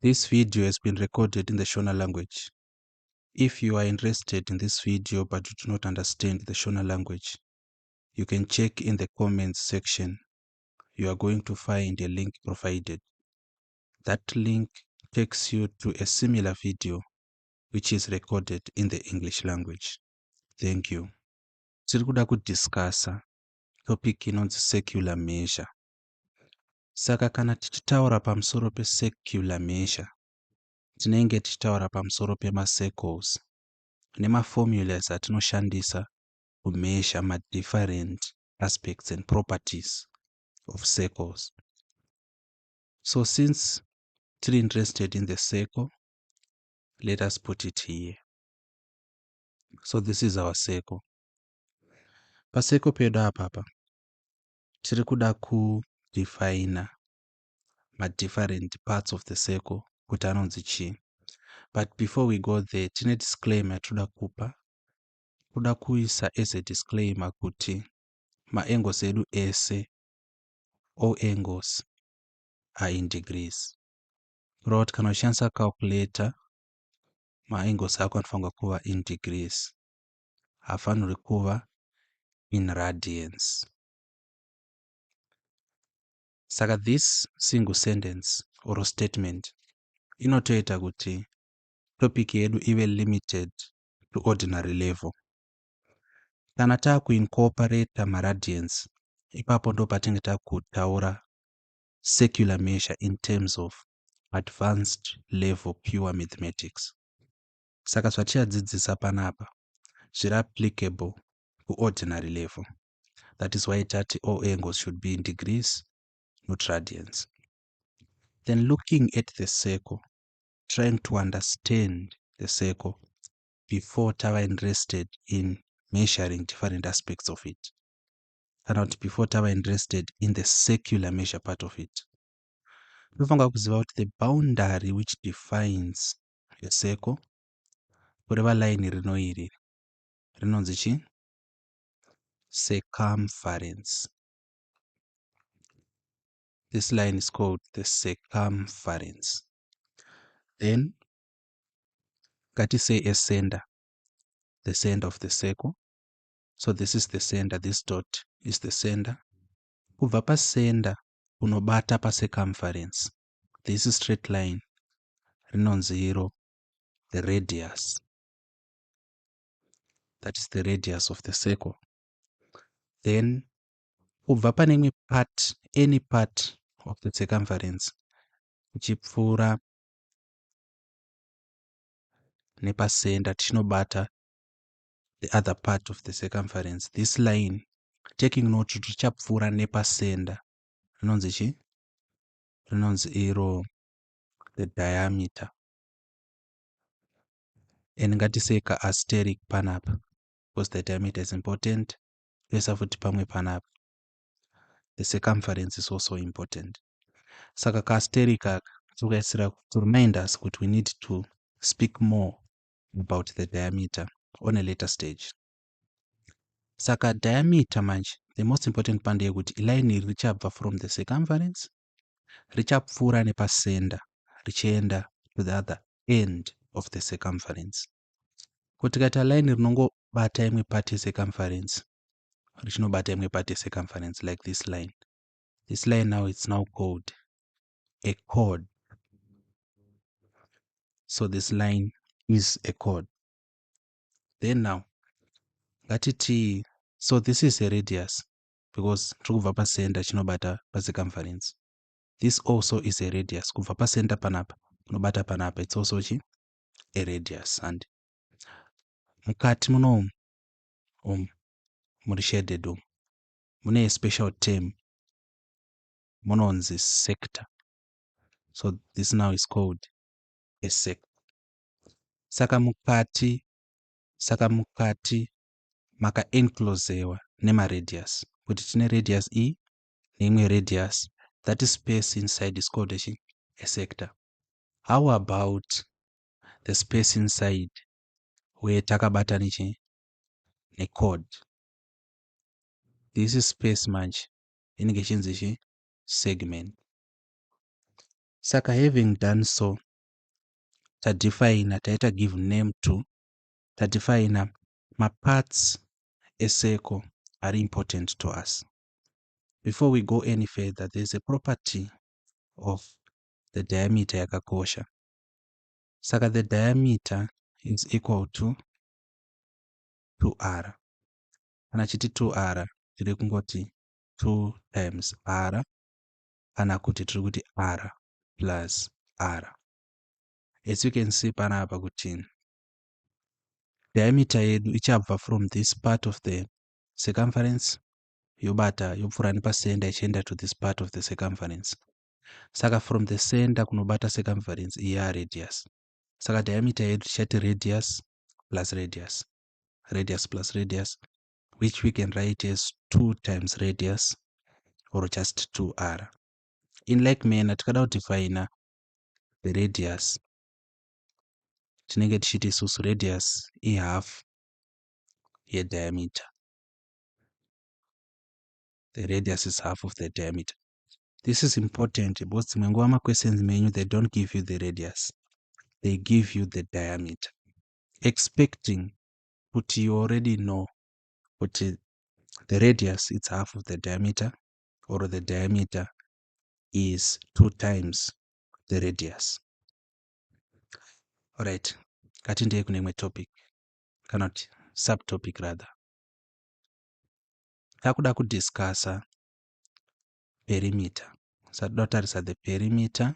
This video has been recorded in the Shona language. If you are interested in this video but you do not understand the Shona language, you can check in the comments section. You are going to find a link provided. That link takes you to a similar video which is recorded in the English language. Thank you. Tiri kuda kudiscussa topic inonzi secular measure. Saka kana tichitaura pamusoro pesecular measure, tinenge tichitaura pamusoro pemacircles nemaformulas atinoshandisa kumeasure different aspects and properties of circles. So since tiri interested in the circle, let us put it here. So this is our circle. Pacircle pedu apapa tiri kuda kudefine different parts of the circle kuti anonzi chii. But before we go there, tine disclaimer toda kupa. Kuda kuisa as a disclaimer kuti maangles edu ese, all angles are in degrees. Kureva kuti kana uchishandisa calculator, maangles ako anofanirwa kuva in degrees, haafanirwi kuva in radians. Saka this single sentence or statement inotoita kuti topic yedu ive limited to ordinary level. Kana takuincorporate maradians, ipapo ndo patinenge takutaura secular measure in terms of advanced level pure mathematics. Saka zvatichadzidzisa panapa zviri applicable to ordinary level. That is why tati all angles should be in degrees, not radians. Then looking at the circle, trying to understand the circle before tava interested in measuring different aspects of it. And not before tava interested in the secular measure part of it. Tofanira kuziva kuti the boundary which defines a circle, kureva line rinoiri rinonzi chii? Circumference. This line is called the circumference. Then say a center, the center of the circle. So this is the center, this dot is the center. Kubva pa center unobata pa circumference. This is straight line rinonzi the radius. That is the radius of the circle. Then kubva pane part, any part of the circumference uchipfuura nepacenter tichinobata the other part of the circumference. This line, taking note kuti tichapfuura nepacenter rinonzi chii? Rinonzi the diameter. And ngatisei ka asterisk panapa because the diameter is important. Toisa futi pamwe panapa. The circumference is also important. Saka ka asterisk aka tokaisira to remind us that we need to speak more about the diameter on a later stage. Saka diameter manje, the most important part ndeyekuti line iri richabva from the circumference richapfuura nepacenter richienda to the other end of the circumference. Kuti kata line rinongobata imwe part yecircumference richinobata imwe part yecircumference like this line. This line now it's now called a chord. So this line is a chord. Then now ngatiti, so this is a radius because kubva pacenter chinobata pacircumference. This also is a radius. Kubva pacenter panapa kunobata panapa, it's also a radius. And mukati munomu muri shaded mune a special term munonzi sector. So this now is called a sector. Saka mukati maka enclosewa nema radius. Kuti tine radius E neimwe radius, that is space inside is called a sector. How about the space inside where takabata ne chord? This is space manje inenge chinzi segment. Saka having done so, taita give name to, tadefine parts circle are important to us. Before we go any further, there's a property of the diameter yakakosha. Saka the diameter is equal to 2r. Kana chiti 2r tiri kungoti 2 times r, kana kuti tiri kuti r plus r. As you can see panapa kuti diameter yedu ichabva from this part of the circumference yobata yopfuura nepacenter ichienda to this part of the circumference. Saka from the center kunobata circumference iya radius. Saka diameter yedu tichati radius plus radius, radius plus radius, which we can write as 2 times radius or just 2r. In like manner, tikada kudefine the radius, tinenge tichiti isusu radius half ye diameter. The radius is half of the diameter. This is important because dzimwe questions menyu they don't give you the radius, they give you the diameter, expecting that you already know what the radius is half of the diameter, or the diameter is 2 times the radius. Alright, katindei kune imwe topic, kana kuti subtopic rather. Takuda kudiscussa perimeter. Satoda kutarisa the perimeter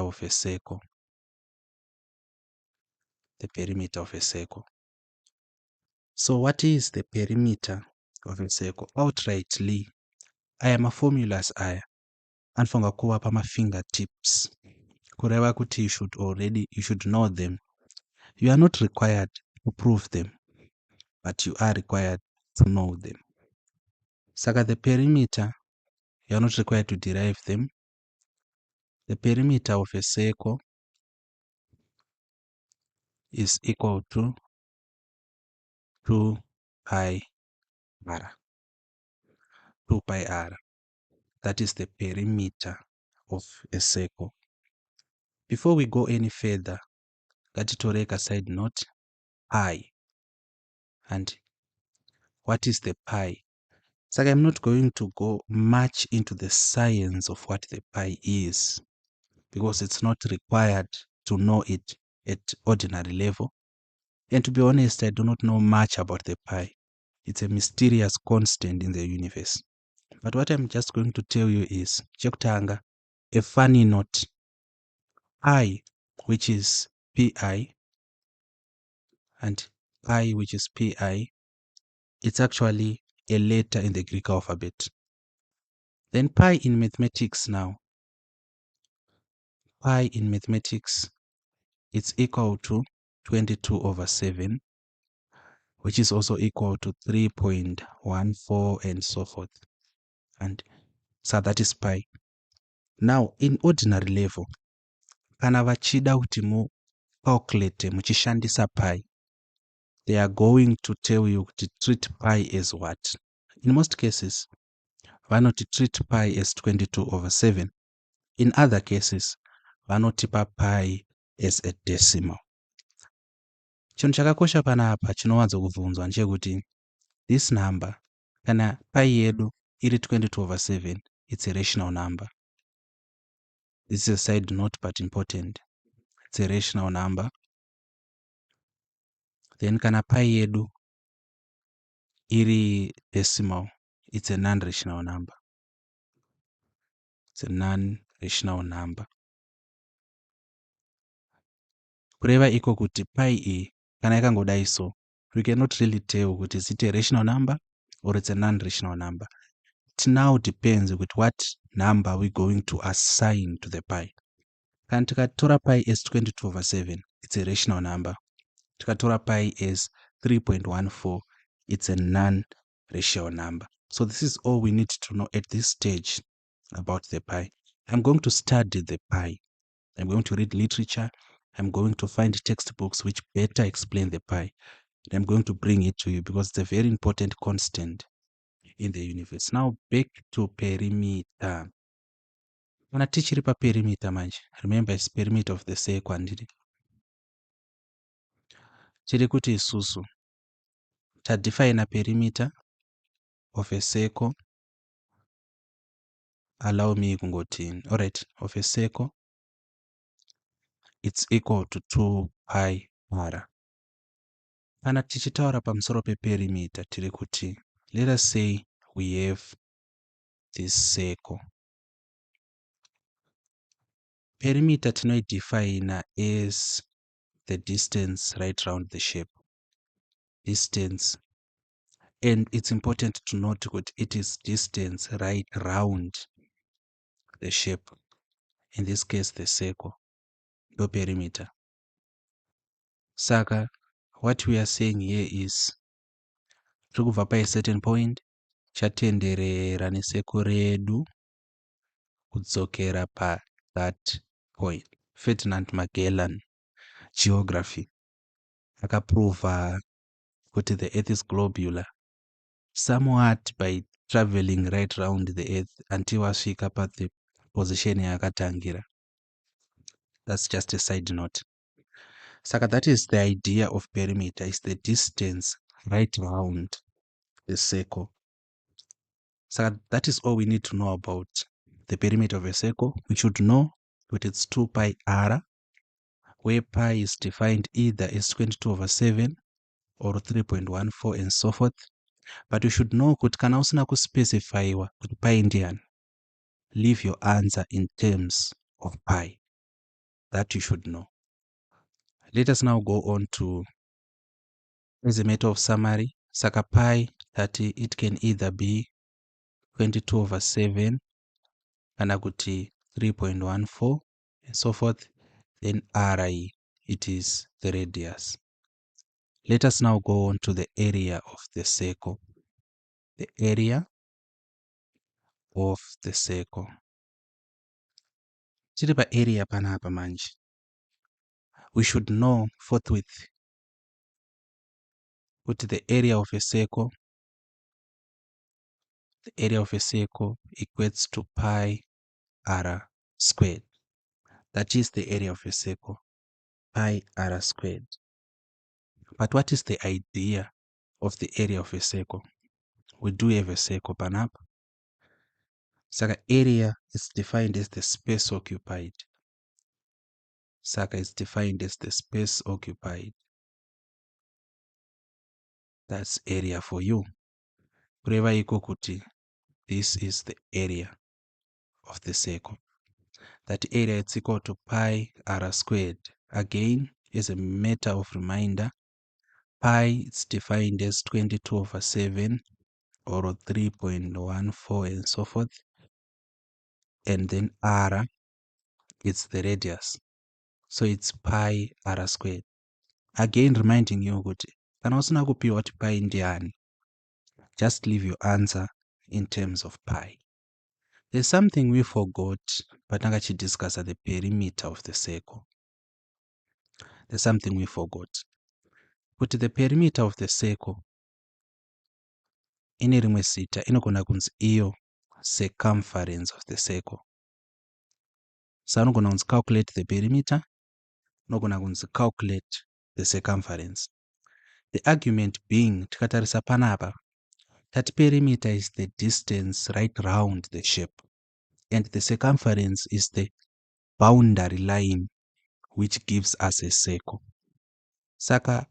of a circle. The perimeter of a circle. So what is the perimeter of a circle? Outrightly, aya maformulas aya anofanirwa kuva pama-fingertips, kureva kuti you should know them. You are not required to prove them, but you are required to know them. Saka the perimeter, you are not required to derive them. The perimeter of a circle is equal to 2 pi r. 2 pi r. That is the perimeter of a circle. Before we go any further, ngatitorei a side note, pi. And what is the pi? So I'm not going to go much into the science of what the pi is, because it's not required to know it at ordinary level. And to be honest, I do not know much about the pi. It's a mysterious constant in the universe. But what I'm just going to tell you is, chekutanga, a funny note, pi, which is pi, and pi, which is pi, it's actually a letter in the Greek alphabet. Then pi in mathematics now, pi in mathematics, it's equal to 22/7, which is also equal to 3.14 and so forth. And so that is pi. Now, in ordinary level, kana vachida kuti mu calculate muchishandisa pi, they are going to tell you to treat pi as what? In most cases, vanoti treat pi as 22/7. In other cases, vanotipa pi as a decimal. Chinhu chakakosha panapa chinowanzo kubvunzwa ndechekuti this number, kana pi yedu iri 22/7, it's a rational number. This is a side note but important. It's a rational number. Then kana pi yedu iri decimal, it's a non-rational number. It's a non-rational number. Kureva iko kuti pi iyi kana yakangodai so, we cannot really tell kuti is it a rational number or it's a non-rational number. It now depends with what number we're going to assign to the pi. Kana tikatora pi as 22/7, it's a rational number. Tikatora pi as 3.14, it's a non-rational number. So this is all we need to know at this stage about the pi. I'm going to study the pi. I'm going to read literature. I'm going to find textbooks which better explain the pi. And I'm going to bring it to you because it's a very important constant in the universe. Now back to perimeter. Kana tichiri paperimeter manje, remember it's perimeter of the circle handiti. Tiri kuti isusu tadefine perimeter of a circle. Allow me kungoti, alright, of a circle, it's equal to 2 pi r. Kana tichitaura pamusoro peperimeter tiri kuti, let us say we have this circle. Perimeter tinoidefine as the distance right around the shape. Distance. And it's important to note that it is distance right round the shape. In this case, the circle. The perimeter. Saka, what we are saying here is, tukubva pa a certain point, chatenderera neseko redu kudzokera pa that point. Ferdinand Magellan, geography, akaprova kuti the earth is globular somewhat by traveling right around the earth until wasvika pa the position yakatangira. That's just a side note. Saka that is the idea of perimeter, is the distance right around the circle. Saka that is all we need to know about the perimeter of a circle. We should know that it's 2 pi r, where pi is defined either as 22/7 or 3.14 and so forth. But you should know kuti kana usina kuspecifyiwa kuti pi ndiani, leave your answer in terms of pi. That you should know. Let us now go on to, as a matter of summary, saka pi that it can either be 22/7 kana kuti 3.14 and so forth. Then ri, it is the radius. Let us now go on to the area of the circle. The area of the circle. Tiri pa area panapa manje. We should know forthwith what the area of a circle. The area of a circle equates to pi r squared. That is the area of a circle, pi r squared. But what is the idea of the area of a circle? We do have a circle panapa. Saka area is defined as the space occupied. Saka is defined as the space occupied. That's area for you. Kureva iko kuti, this is the area of the circle. That area is equal to pi r squared. Again, as a matter of reminder, pi is defined as 22/7 or 3.14 and so forth. And then r, it's the radius. So it's pi r squared. Again, reminding you kuti kana usina kupiwa kuti pi ndiani, just leave your answer in terms of pi. There's something we forgot patanga discuss the perimeter of the circle. There's something we forgot. But the perimeter of the circle, ine rimwe zita inogona kunzi iyo circumference of the circle. So unogona kunzi calculate the perimeter, unogona kunzi calculate the circumference. The argument being, tikatarisa panapa, that perimeter is the distance right round the shape, and the circumference is the boundary line which gives us a circle. Saka,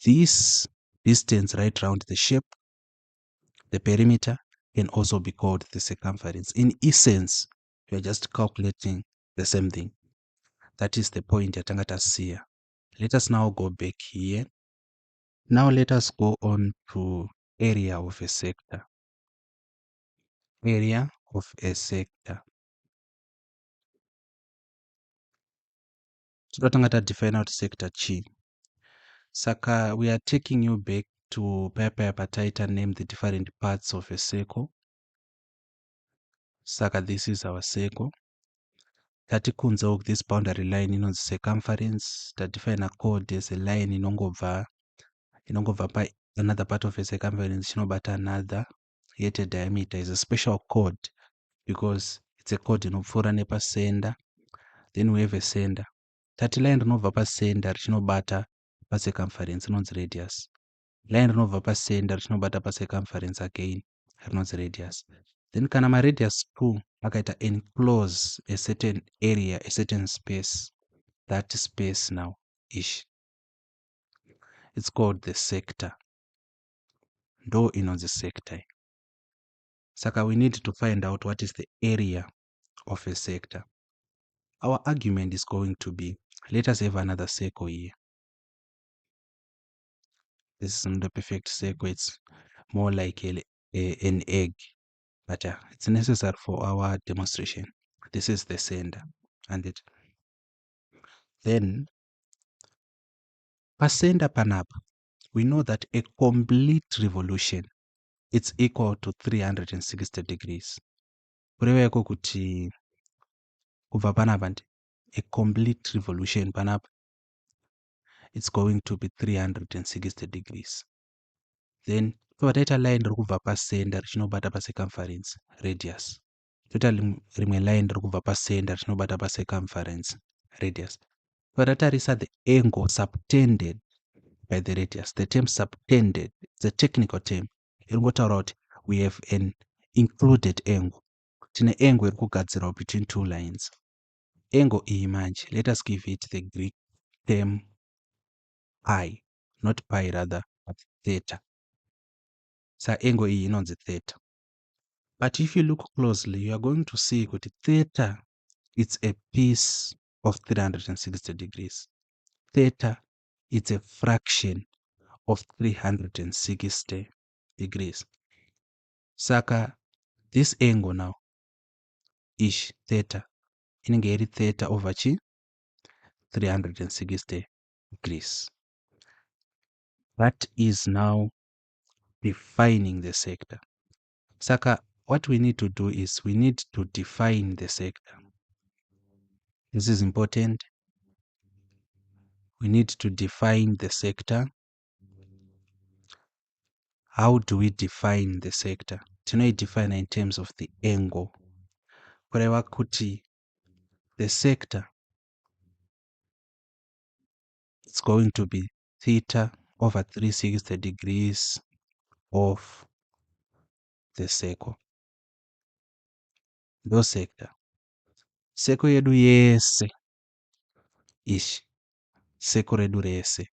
this distance right round the shape, the perimeter, can also be called the circumference. In essence, you are just calculating the same thing. That is the point yatanga tasiya. Let us now go back here. Now let us go on to area of a sector. Area of a sector. So tanga define out sector chi. Saka, we are taking you back to paper title name the different parts of a circle. Saka, this is our circle. Tatikunza this boundary line inonzi circumference. Define a chord as a line inongobva by another part of a circumference chinobata another, yet a diameter is a special chord because it's a code inopfuura nepasender. Then we have a sender. Tati line rinobva pasender richinobata pacircumference rinonzi radius. Line rinobva pasender richinobata pacircumference again rinonzi radius. Then kana maradius 2 akaita enclose a certain area, a certain space, that space now ish, it's called the sector. Ndo inonzi sector. Saka we need to find out what is the area of a sector. Our argument is going to be, let us have another circle here. This is not a perfect circle, it's more like an egg, but it's necessary for our demonstration. This is the center, and then per center panapa, we know that a complete revolution, it's equal to 360 degrees. Kureveko kuti kubva panapa, a complete revolution panapa, it's going to be 360 degrees. Then totaita line rikubva pasender richinobata pacircumference radius. Toita rimwe line rikubva pasender richinobata pacircumference radius. Totatarisa the angle subtended by the radius. The term subtended is a technical term. Iringotaura kuti we have an included angle. Tine angle irikugadzirwa between two lines. Angle iyi manje, let us give it the Greek term pi, not pi rather, but theta. So angle iyi inonzi theta. But if you look closely, you are going to see that theta, it's a piece of 360 degrees. Theta, it's a fraction of 360 degrees. Saka, this angle now, ish theta, inenge iri theta over chi 360 degrees. That is now defining the sector. Saka, what we need to do is we need to define the sector. This is important. We need to define the sector. How do we define the sector? Define in terms of the angle. Kureva kuti the sector, it's going to be theta over 360 degrees of the circle. The sector. Circle yedu yese ish. Circle yedu yese.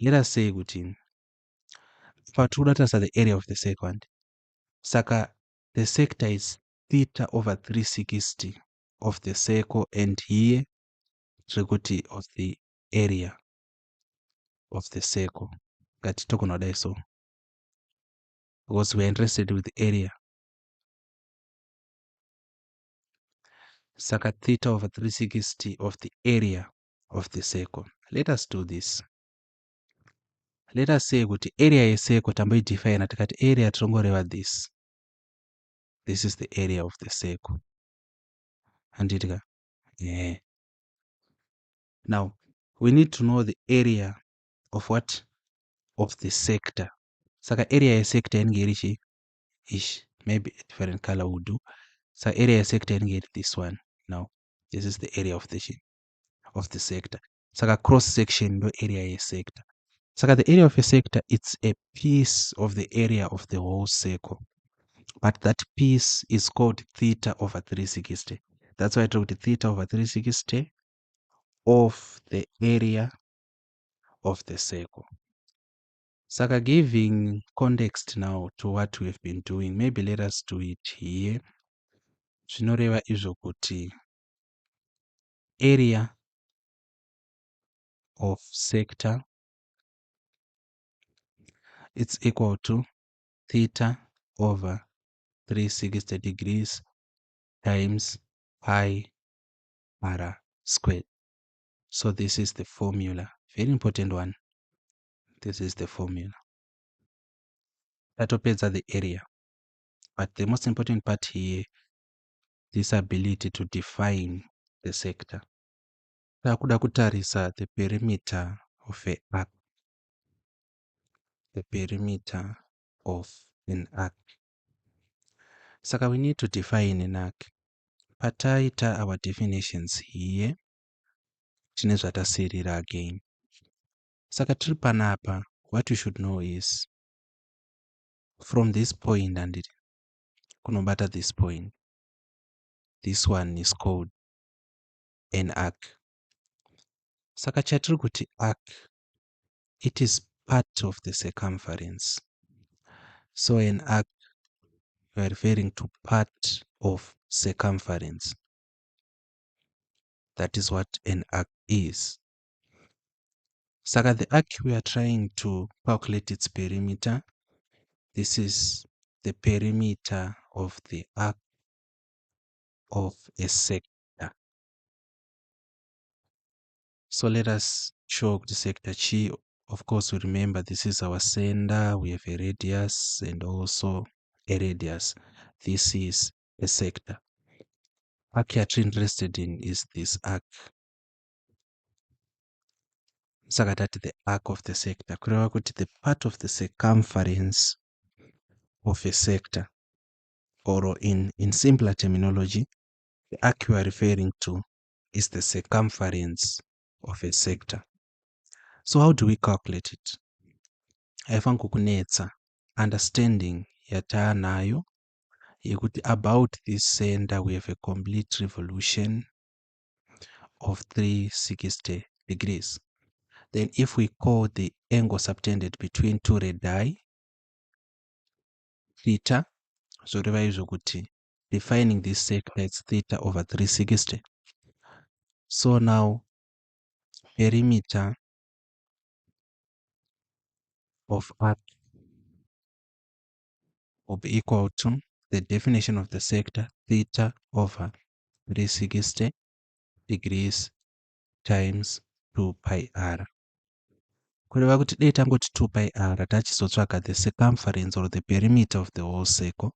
Let us say kuti patudata the area of the circle. Saka the sector is theta over 360 of the circle, and here trikuti of the area of the circle. That tokonodai so. Because we are interested with the area. Saka theta over 360 of the area of the circle. Let us do this. Let us say kuti area ye circle tambo define tikati area tirongoreva this. This is the area of the circle. Anditika. Yeah. Now we need to know the area of what? Of the sector. Saka area ye sector inenge ish. Maybe a different color would do. So area sector get this one. Now this is the area of the sector. Saka cross section no area sector. Saka the area of a sector, it's a piece of the area of the whole circle. But that piece is called theta over 360. That's why I took the theta over 360 of the area of the circle. Saka, giving context now to what we've been doing, maybe let us do it here. Zvinoreva izvo kuti area of sector, it's equal to theta over 360 degrees times pi r squared. So this is the formula, very important one. This is the formula. That opens the area. But the most important part here, this ability to define the sector. Takuda kutarisa the perimeter of an arc. The perimeter of an arc. Saka we need to define an arc. pataita our definitions here tine zvatasiyirira again. Saka tiri panapa, what you should know is from this point and kunobata this point, this one is called an arc. Saka chatiri kuti arc, it is part of the circumference. So an arc, we are referring to part of circumference. That is what an arc is. Saka the arc we are trying to calculate its perimeter. This is the perimeter of the arc of a sector. So let us show the sector chi. Of course, we remember this is our center. We have a radius and also a radius. This is a sector. Arc you are interested in is this arc. Saka tati the arc of the sector. Kureva kuti the part of the circumference of a sector, or in simpler terminology, the arc you are referring to is the circumference of a sector. So how do we calculate it? Haifangi kukunetsa. Understanding yataanayo yekuti about this center we have a complete revolution of 360 degrees. Then if we call the angle subtended between two radii theta, zvoreva izvo kuti defining this sector is theta over 360. So now perimeter of arc will be equal to the definition of the sector, theta over 360 degrees times 2 pi r. Kureva kuti dei tangoti 2 pi r tachizotsvaga the circumference or the perimeter of the whole circle.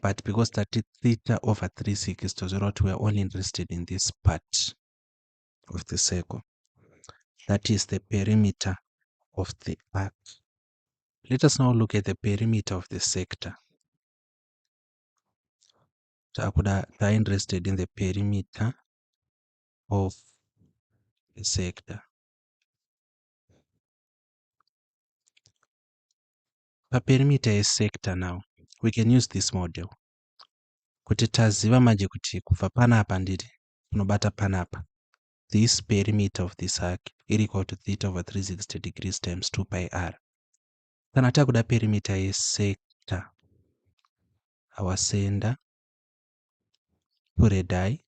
But because that is theta over 360, we are only interested in this part of the circle. That is the perimeter of the arc. Let us now look at the perimeter of the sector. We are interested in the perimeter of the sector. The perimeter is sector now. We can use this model. Kuti taziva manje kuti kubva panapa ndiri kunobata panapa. This perimeter of this arc is equal to theta over 360 degrees times 2 pi r. Kana takuda perimeter is sector, our center, two radii.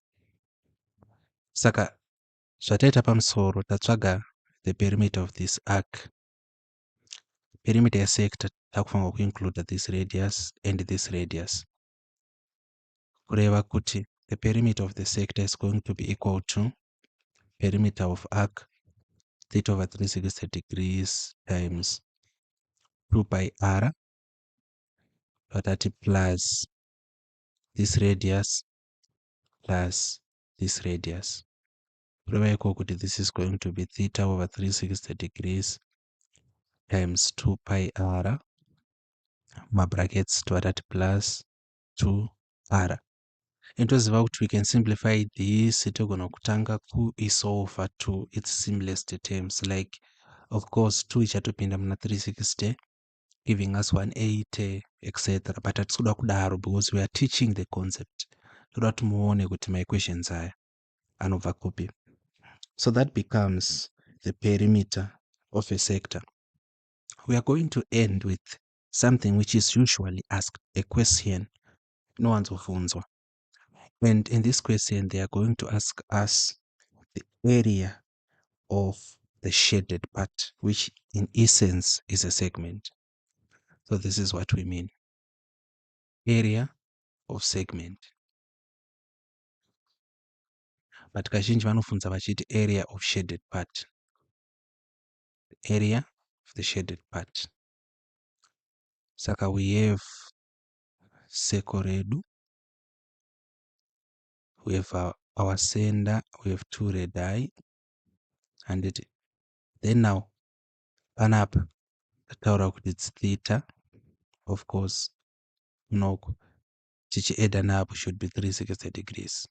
Saka zvataita pamusoro tatsvaga the perimeter of this arc. Perimeter sector takufanira kuinclude this radius and this radius. Kureva kuti the perimeter of the sector is going to be equal to perimeter of arc, theta over 360 degrees times 2 pi r, plus this radius plus this radius. Kureva iko kuti this is going to be theta over 360 degrees times 2 pi r, my brackets plus 2 r. Toziva kuti we can simplify this togona kutanga kuisolve to its simplest terms, like of course 2 ichatopinda muna 360 giving us 180 etc. But hatikuda kudaro because we are teaching the concept. Toda kuti muone kuti my equations aya anobva kupi. So that becomes the perimeter of a sector. We are going to end with something which is usually asked, a question no one's ofunzwa. And in this question, they are going to ask us the area of the shaded part, which in essence is a segment. So this is what we mean. Area of segment. But kazhinji vanofunza vachiti area of shaded part. The area of the shaded part. Saka we have circle redu. We have our center, we have two radii, and then now panapa taura kuti it's theta, of course, no, tichiedda napo should be 360 degrees.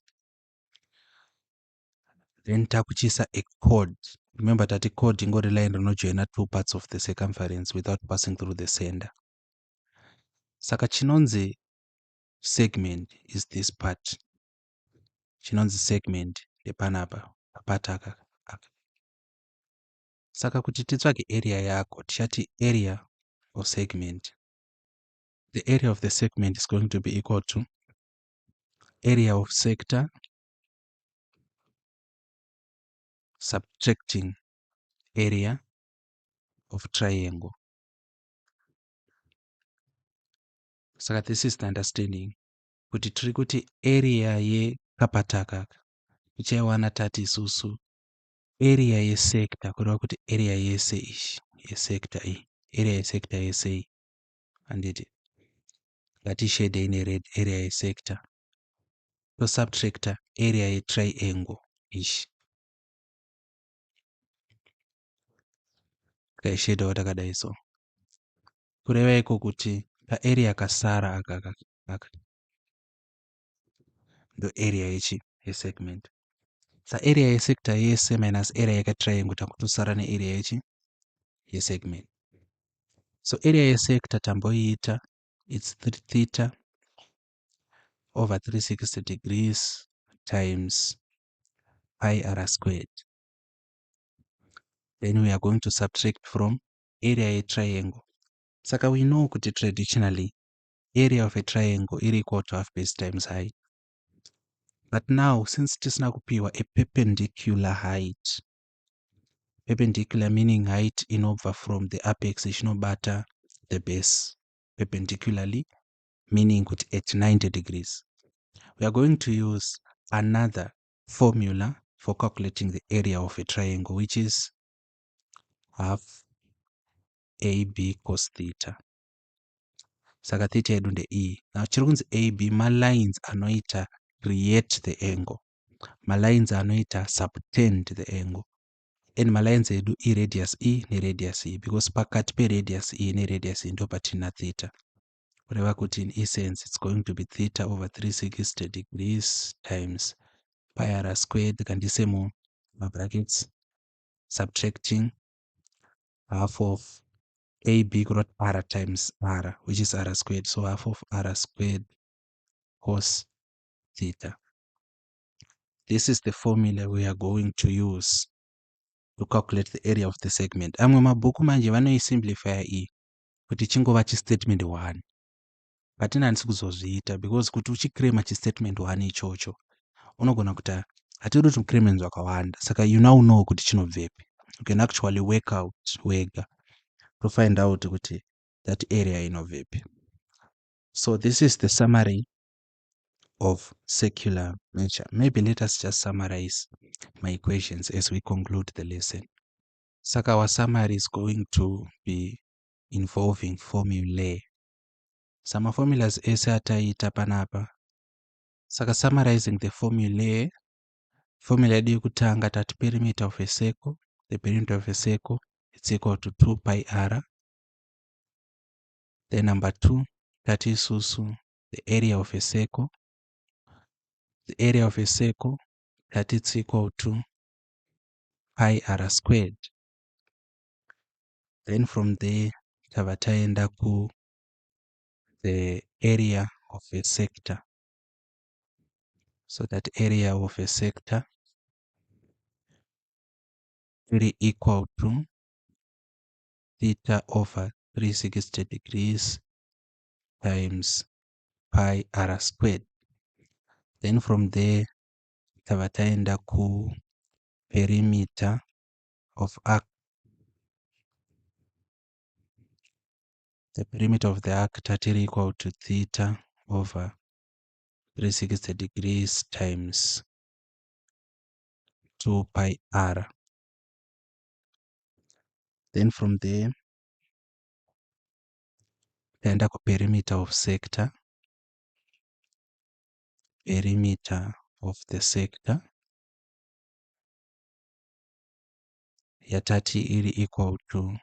Then takuchisa a chord. Remember that a chord ingori line rinojoina two parts of the circumference without passing through the center. Saka chinonzi segment is this part. Chinonzi segment ndepanapa part aka. Saka kuti titsvage area yako tichati area of segment. The area of the segment is going to be equal to area of sector subtracting area of triangle. Saka this is the understanding kuti tiri kuti area yekapataka tichaiwana tati isusu area yesector kureva kuti area yese ishi yesector iyi area yesector yese iyi handiti ngatishede ine red area yesector tosubtracta area yetriangle ishi kaishedhawo takadai so kureva iko kuti paarea kasara aka ndo area yesegment. Sa area yesector yese minus area yekatriangle takutosara nearea yesegment. So area yesector tamboiita it's 3 theta over 360 degrees times pi r squared. Then we are going to subtract from area a triangle. Saka we know kuti traditionally area of a triangle is equal to half base times height. But now since tisina kupiwa a perpendicular height, perpendicular meaning height inobva from the apex ichinobata the base perpendicularly, meaning kuti at 90 degrees. We are going to use another formula for calculating the area of a triangle, which is half AB cos theta. Saka theta yedu nde E. Now chiri kunzi AB malines anoita create the angle, malines anoita subtend the angle, and malines edu radius E ne radius E, because pakati pe radius E ne radius E ndo patina theta. Kureva kuti in essence it's going to be theta over 360 degrees times pi r squared kandise mu brackets subtracting half of AB got r times r, which is r squared, so half of r squared cos theta. This is the formula we are going to use to calculate the area of the segment. Amwe mabhuku manje vanoisimplify iyi kuti chingova chistatement 1, but handisi kuzozviita because kuti uchiclaima chistatement 1 ichocho unogona kuti hatiri kuti claimants vakawanda, saka you now know kuti chinobvepi. You can actually work out wega to find out kuti that area inobvepi. So this is the summary of circular nature. Maybe let us just summarize my equations as we conclude the lesson. Saka our summary is going to be involving formulae. Some formulas ese ataita panapa. Saka summarizing the formulae, formula yedu yekutanga tati perimeter of a circle, the perimeter of a circle it's equal to 2 pi r. Then number 2, that is also the area of a circle. The area of a circle that it's equal to pi r squared. Then from there tavataenda ku the area of a sector. So that area of a sector will equal to theta over 360 degrees times pi r squared. Then from there tavataenda ku perimeter of arc. The perimeter of the arc that is equal to theta over 360 degrees times 2 pi r. Then from there taenda ku perimeter of sector, perimeter of the sector yatati iri equal to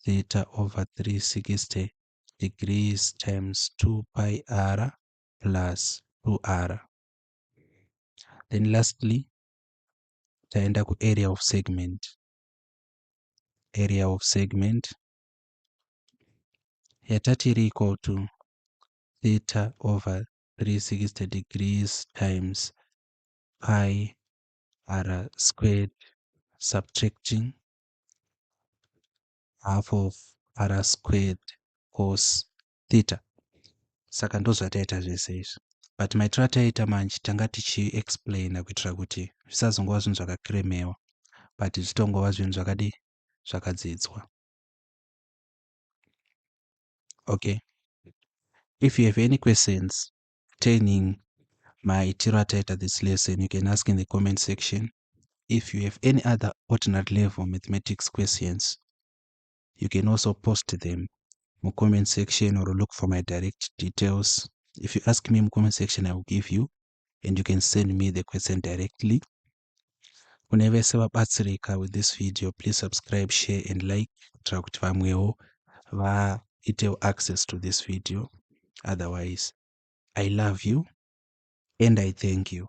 theta over 360 degrees times 2 pi r plus 2r. Then lastly, taenda ku area of segment. Area of segment yatati iri equal to theta over 360 degrees times pi r squared subtracting half of r squared cos theta. Saka ndozvataita zvese izvi, but maitiro ataita manje tanga tichiexplaina kuitira kuti zvisazongova zvinhu zvakakiremewa, but zvitongova zvinhu zvakadi zvakadzidzwa. Okay, if you have any questions pertaining maitiro ataita this lesson, you can ask in the comment section. If you have any other ordinary level mathematics questions, you can also post them in the comment section or look for my direct details. If you ask me in the comment section, I will give you, and you can send me the question directly. Whenever vabatsirika with this video, please subscribe, share and like kuitira kuti vamwewo vaitewo access to this video. Otherwise, I love you and I thank you.